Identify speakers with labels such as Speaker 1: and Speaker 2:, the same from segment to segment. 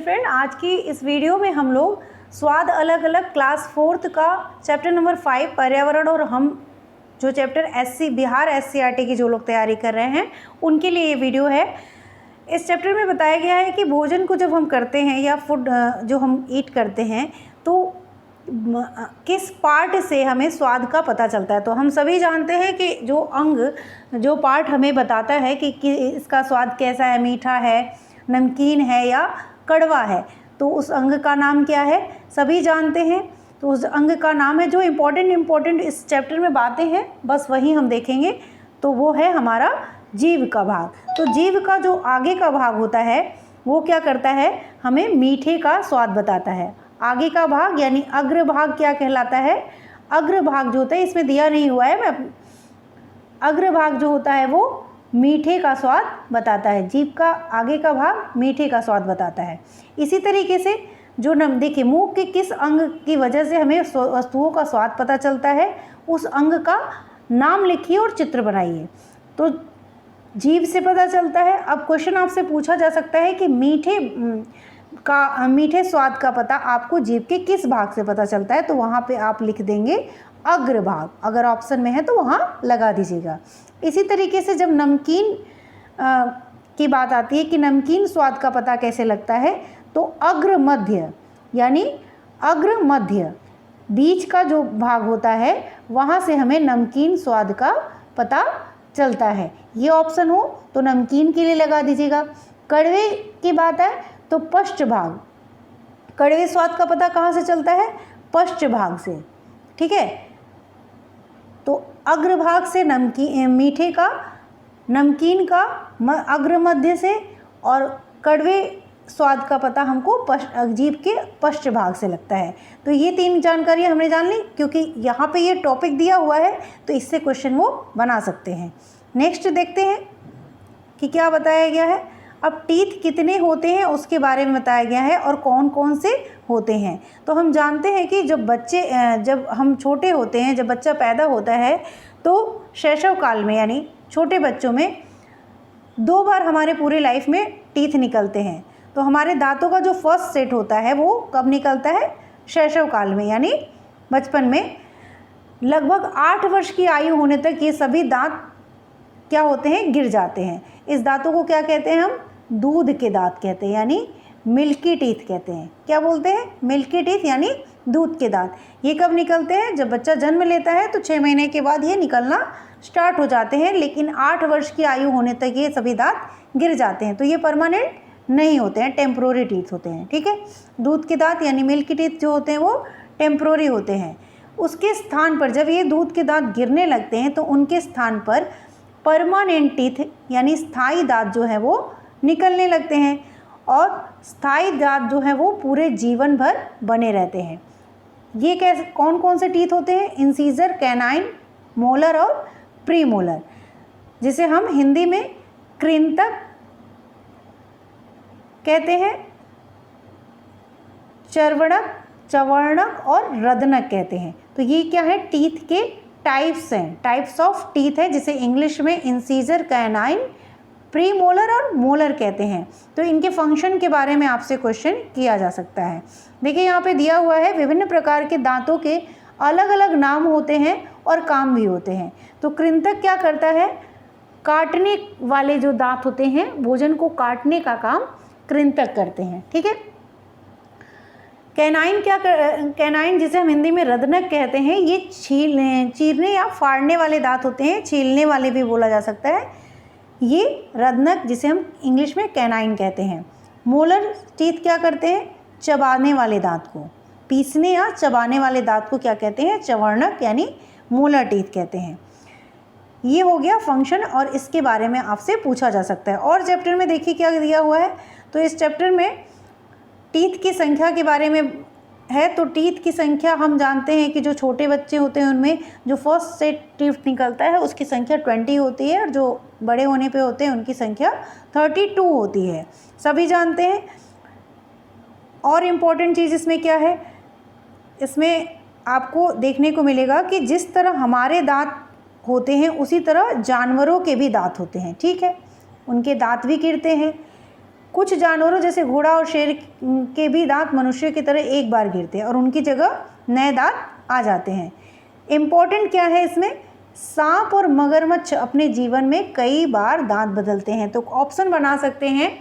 Speaker 1: Friend, आज की इस वीडियो में हम लोग स्वाद अलग अलग क्लास 4th का चैप्टर नंबर 5 पर्यावरण और हम जो चैप्टर बिहार SCERT की जो लोग तैयारी कर रहे हैं उनके लिए ये वीडियो है। इस चैप्टर में बताया गया है कि भोजन को जब हम करते हैं या फूड जो हम ईट करते हैं तो किस पार्ट से हमें स्वाद का पता चलता है। तो हम सभी जानते हैं कि जो पार्ट हमें बताता है कि इसका स्वाद कैसा है, मीठा है, नमकीन है या कड़वा है, तो उस अंग का नाम क्या है, सभी जानते हैं। तो उस अंग का नाम है, जो इम्पोर्टेंट इस चैप्टर में बातें हैं बस वही हम देखेंगे, तो वो है हमारा जीभ का भाग। तो जीभ का जो आगे का भाग होता है वो क्या करता है, हमें मीठे का स्वाद बताता है। आगे का भाग यानी अग्र भाग क्या कहलाता है, अग्र भाग जो होता है, इसमें दिया नहीं हुआ है, अग्र भाग जो होता है वो मीठे का स्वाद बताता है। जीभ का आगे का भाग मीठे का स्वाद बताता है। इसी तरीके से जो देखिए, मुंह के किस अंग की वजह से हमें वस्तुओं का स्वाद पता चलता है, उस अंग का नाम लिखिए और चित्र बनाइए। तो जीभ से पता चलता है। अब क्वेश्चन आपसे पूछा जा सकता है कि मीठे स्वाद का पता आपको जीभ के किस भाग से पता चलता है, तो वहाँ पे आप लिख देंगे अग्र भाग। अगर ऑप्शन में है तो वहाँ लगा दीजिएगा। इसी तरीके से जब नमकीन की बात आती है कि नमकीन स्वाद का पता कैसे लगता है, तो अग्र मध्य यानी अग्र मध्य बीच का जो भाग होता है वहाँ से हमें नमकीन स्वाद का पता चलता है। ये ऑप्शन हो तो नमकीन के लिए लगा दीजिएगा। कड़वे की बात है तो पश्च भाग, कड़वे स्वाद का पता कहाँ से चलता है, पश्च भाग से, ठीक है। तो अग्र भाग से मीठे का, नमकीन का अग्र मध्य से, और कड़वे स्वाद का पता हमको जीभ के पश्च भाग से लगता है। तो ये तीन जानकारियाँ हमने जान ली, क्योंकि यहाँ पे ये टॉपिक दिया हुआ है तो इससे क्वेश्चन वो बना सकते हैं। नेक्स्ट देखते हैं कि क्या बताया गया है। अब टीथ कितने होते हैं उसके बारे में बताया गया है और कौन कौन से होते हैं। तो हम जानते हैं कि जब हम छोटे होते हैं, जब बच्चा पैदा होता है तो शैशव काल में यानी छोटे बच्चों में 2 बार हमारे पूरे लाइफ में टीथ निकलते हैं। तो हमारे दांतों का जो फर्स्ट सेट होता है वो कब निकलता है, शैशव काल में यानी बचपन में। लगभग 8 वर्ष की आयु होने तक ये सभी दांत क्या होते हैं, गिर जाते हैं। इस दांतों को क्या कहते हैं, हम दूध के दांत कहते हैं, यानी मिल्की टीथ कहते हैं। क्या बोलते हैं, मिल्की टीथ यानी दूध के दांत। ये कब निकलते हैं, जब बच्चा जन्म लेता है तो 6 महीने के बाद ये निकलना स्टार्ट हो जाते हैं, लेकिन 8 वर्ष की आयु होने तक ये सभी दांत गिर जाते हैं। तो ये परमानेंट नहीं होते हैं, टेम्प्रोरी टीथ होते हैं, ठीक है। दूध के दांत यानी मिल्की टीथ जो होते हैं वो टेम्प्रोरी होते हैं। उसके स्थान पर जब ये दूध के दांत गिरने लगते हैं तो उनके स्थान पर परमानेंट टीथ यानी स्थायी दांत जो है वो निकलने लगते हैं, और स्थायी दांत जो है वो पूरे जीवन भर बने रहते हैं। ये कैसे, कौन कौन से टीथ होते हैं, इंसीजर, कैनाइन, मोलर और प्रीमोलर, जिसे हम हिंदी में कृंतक कहते हैं, चवर्णक और रदनक कहते हैं। तो ये क्या है, टीथ के टाइप्स हैं, टाइप्स ऑफ टीथ है, जिसे इंग्लिश में इंसीजर, कैनाइन, प्रीमोलर और मोलर कहते हैं। तो इनके फंक्शन के बारे में आपसे क्वेश्चन किया जा सकता है। देखिए यहाँ पे दिया हुआ है, विभिन्न प्रकार के दांतों के अलग अलग नाम होते हैं और काम भी होते हैं। तो कृंतक क्या करता है, काटने वाले जो दांत होते हैं, भोजन को काटने का काम कृंतक करते हैं, ठीक है। कैनाइन जिसे हम हिंदी में रदनक कहते हैं, ये चीरने या फाड़ने वाले दांत होते हैं, छीलने वाले भी बोला जा सकता है। ये रदनक जिसे हम इंग्लिश में कैनाइन कहते हैं। मोलर टीथ क्या करते हैं, चबाने वाले दांत को, पीसने या चबाने वाले दांत को क्या कहते हैं, चवर्णक यानी मोलर टीथ कहते हैं। ये हो गया फंक्शन, और इसके बारे में आपसे पूछा जा सकता है। और चैप्टर में देखिए क्या दिया हुआ है। तो इस चैप्टर में टीथ की संख्या के बारे में है। तो टीथ की संख्या हम जानते हैं कि जो छोटे बच्चे होते हैं उनमें जो फर्स्ट सेट टीथ निकलता है उसकी संख्या 20 होती है, और जो बड़े होने पे होते हैं उनकी संख्या 32 होती है, सभी जानते हैं। और इम्पॉर्टेंट चीज़ इसमें क्या है, इसमें आपको देखने को मिलेगा कि जिस तरह हमारे दांत होते हैं उसी तरह जानवरों के भी दांत होते हैं, ठीक है। उनके दांत भी गिरते हैं, कुछ जानवरों जैसे घोड़ा और शेर के भी दांत मनुष्य की तरह एक बार गिरते हैं और उनकी जगह नए दांत आ जाते हैं। इम्पोर्टेंट क्या है इसमें, सांप और मगरमच्छ अपने जीवन में कई बार दांत बदलते हैं। तो ऑप्शन बना सकते हैं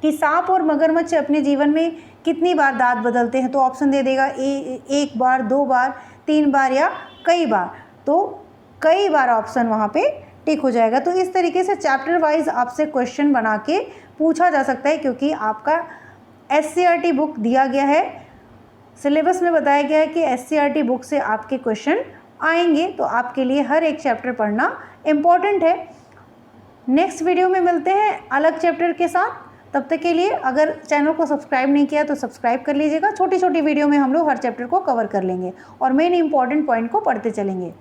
Speaker 1: कि सांप और मगरमच्छ अपने जीवन में कितनी बार दांत बदलते हैं, तो ऑप्शन दे देगा एक बार, 2 बार, 3 बार या कई बार। तो कई बार ऑप्शन वहाँ पे टिक हो जाएगा। तो इस तरीके से चैप्टर वाइज आपसे क्वेश्चन बना के पूछा जा सकता है, क्योंकि आपका SCERT बुक दिया गया है, सिलेबस में बताया गया है कि SCERT बुक से आपके क्वेश्चन आएंगे। तो आपके लिए हर एक चैप्टर पढ़ना इम्पॉर्टेंट है। नेक्स्ट वीडियो में मिलते हैं अलग चैप्टर के साथ। तब तक के लिए अगर चैनल को सब्सक्राइब नहीं किया तो सब्सक्राइब कर लीजिएगा। छोटी छोटी वीडियो में हम लोग हर चैप्टर को कवर कर लेंगे और मेन इंपॉर्टेंट पॉइंट को पढ़ते चलेंगे।